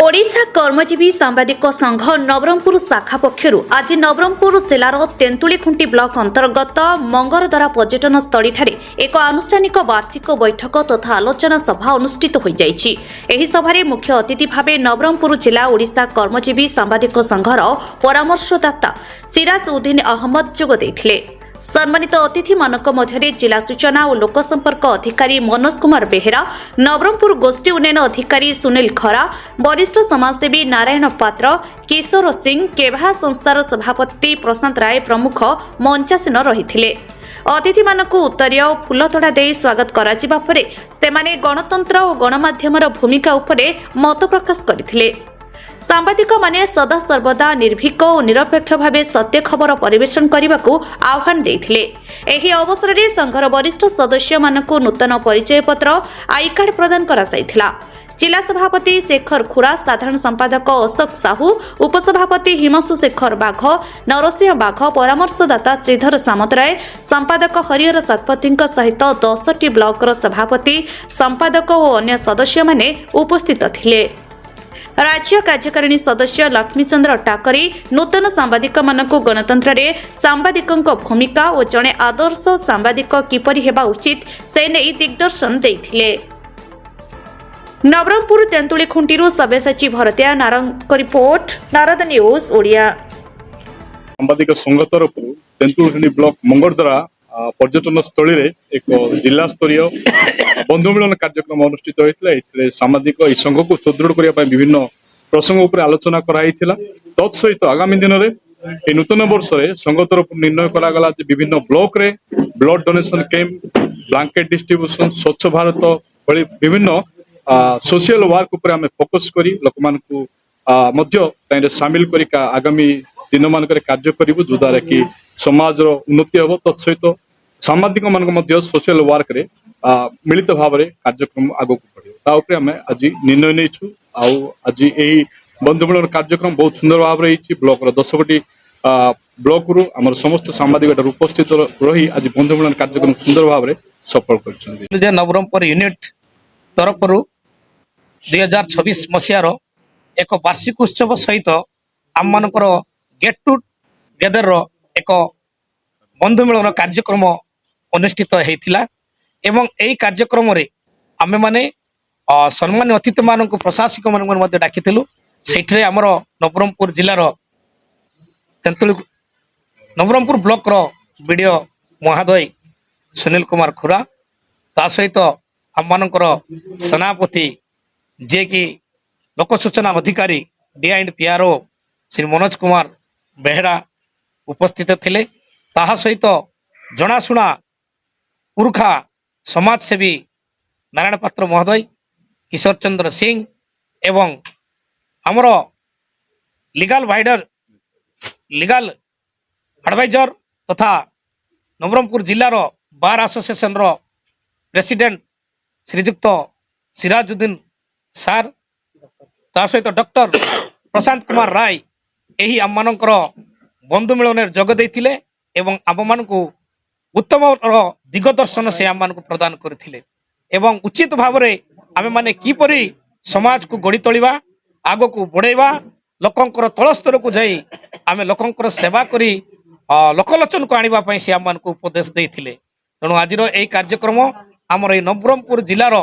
ओडिशा कर्मजीवी सांबादिक संघ नवरंगपुर शाखा पक्षर आज नवरंगपुर जिलार तेंतुलीखुंटी ब्लॉक अंतर्गत मंगरदरा पर्यटन स्थली एक आनुष्ठानिक वार्षिक बैठक तथा आलोचना सभा अनुष्ठित हो जाइछि। एही सभारे मुख्य अतिथि भावे नवरंगपुर जिला ओडिशा कर्मजीवी सांबादिक संघर परामर्शदाता सिराज उद्दीन अहमद जोग दैथिले। सम्मानित अतिथि मानक मध्य जिला सूचना और लोकसंपर्क अधिकारी मनोज कुमार बेहेरा, नवरंगपुर गोष्ठी उन्नयन अधिकारी सुनील खरा, वरिष्ठ समाजसेवी नारायण पात्र, किशोर सिंह, केभा संस्थार सभापति प्रशांत राय प्रमुख मंचासीन रहिथिले। अतिथि मानक उत्तरीय और फूलतोड़ा दे स्वागत कराजिबा परे सेमाने गणतंत्र और गणमाध्यमर भूमिका उपरे मत प्रकाश करथिले। सांबादिक माने सदा सर्वदा निर्भीक और निरपेक्ष भाव सत्य खबर परिवेशन करने को आह्वान देथिले। एही अवसर में संघर वरिष्ठ सदस्य मानकु नूतन परिचय पत्र आई कार्ड प्रदान करा जायथिला। जिला सभापति शेखर खुरा, साधारण संपादक अशोक साहू, उपसभापति हिमांशु शेखर बाघ, नरसिंह बाघ, परामर्शदाता श्रीधर सामतराय, संपादक हरिहर शतपथी सहित 10टी ब्लॉक सभापति, संपादक और अन्य सदस्य माने उपस्थित थिले। राज्य कार्यकारिणी सदस्य लक्ष्मीचंद्र टाकरी नूतन सांबादिक मानकु गणतंत्र रे सांबादिकक भूमिका और जड़े आदर्श सांबादिक किपरि हेबा उचित से नहीं दिग्दर्शन देथिले। नवरंगपुर तेंतुलीखुंटीरू सब्यसाची भरतिया नारंग रिपोर्ट, नारद न्यूज ओडिया। सांबादिक संघ तरफ तेंतुलीखुंटी ब्लॉक मंगरदरा पर्यटन स्थली रे एक जिला स्तरीय बंधु मिलन कार्यक्रम अनुष्ठित होता। सामाजिक ई संघ को सुदृढ़ करने विभिन्न प्रसंग उपर आलोचना कराई तत्सहित आगामी दिन में नूतन वर्ष में संघ तरफ निर्णय करागला विभिन्न ब्लॉक रे blood donation camp, blanket distribution, स्वच्छ भारत भली विभिन्न सोशल वर्क उपर आम फोकस करी लोक मानक सामिल कर आगामी दिन मान कार्य करूँ जो द्वारा कि समाज उन्नति हम। तत्सहित सामाजिक मान सोशल वर्क रे मिलित भाव में कार्यक्रम आगक बढ़े आम आज निर्णय नहीं। आज यही बंधु मिलन कार्यक्रम बहुत सुंदर भाव में ब्लॉक 10टी ब्लॉक रु आम समस्त सांबादिक उपस्थित रही आज बंधु मिलन कार्यक्रम सुंदर भाव में सफल कर। नवरंगपुर यूनिट तरफ 2026 मसीहार एक वार्षिक उत्सव सहित आम मानकर गेट टुगेदर एक बंधु मिलन कार्यक्रम अनुष्ठित होता एवं यही कार्यक्रम रे आमे माने सम्मान्य अतिथि मानक प्रशासक मान डाकी से आमर नवरंगपुर जिलार तेंतुली नवरंगपुर ब्लॉक बीडीओ महोदय सुनील कुमार खुरा, ता सहित आम मानकर सेनापति जे कि लोक सूचना अधिकारी DIPRO श्री मनोज कुमार बेहेरा उपस्थित थिले। ताहा सहित जनाशुना पुरखा समाजसेवी नारायण पात्र महोदय, किशोर चंद्र सिंह एवं आमर लीगल एडवाइजर तथा नवरंगपुर जिलार बार एसोसिएशन रो प्रेसिडेंट श्रीजुक्त सिराज उद्दीन सार, ता सहित डॉक्टर प्रशांत कुमार राय यही आम मानकर बंधु मिलन जोग देथिले एवं आम मानकु उत्तम दिगदर्शन से आम मानकु प्रदान करथिले एवं उचित भाव में आमे माने किपरि समाज को गढ़ी तोलिबा, आगो को बढ़ेबा, लोकंकर तल स्तर को जाई आमे लोकंकर सेवा करी लोकलोचन को आनिबा पई से आम मानकु उपदेश देथिले। तेणु आज यही कार्यक्रम आमर नवरंगपुर जिलार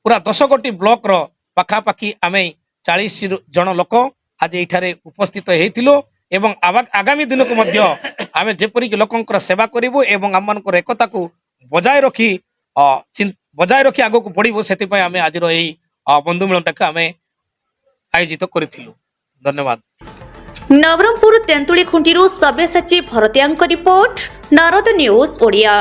पूरा 10 ब्लॉक रो पाखापाखि आमे 40 जन लोक आज एठारे उपस्थित हेतिलो एवं आगामी दिन को मध्य आमे जेपरिक लोकंकर सेवा करिवो एवं आम मानकर एकता को बजाय रखी आगो को बढ़िबो सेति पय आमे आज यही बंधु मिलनटा आमे आयोजित करिथिलु। धन्यवाद। नवरंगपुर तेंतुलीखुंटीरू सब्यसाची भरतियांक रिपोर्ट, नारद न्यूज ओडिया।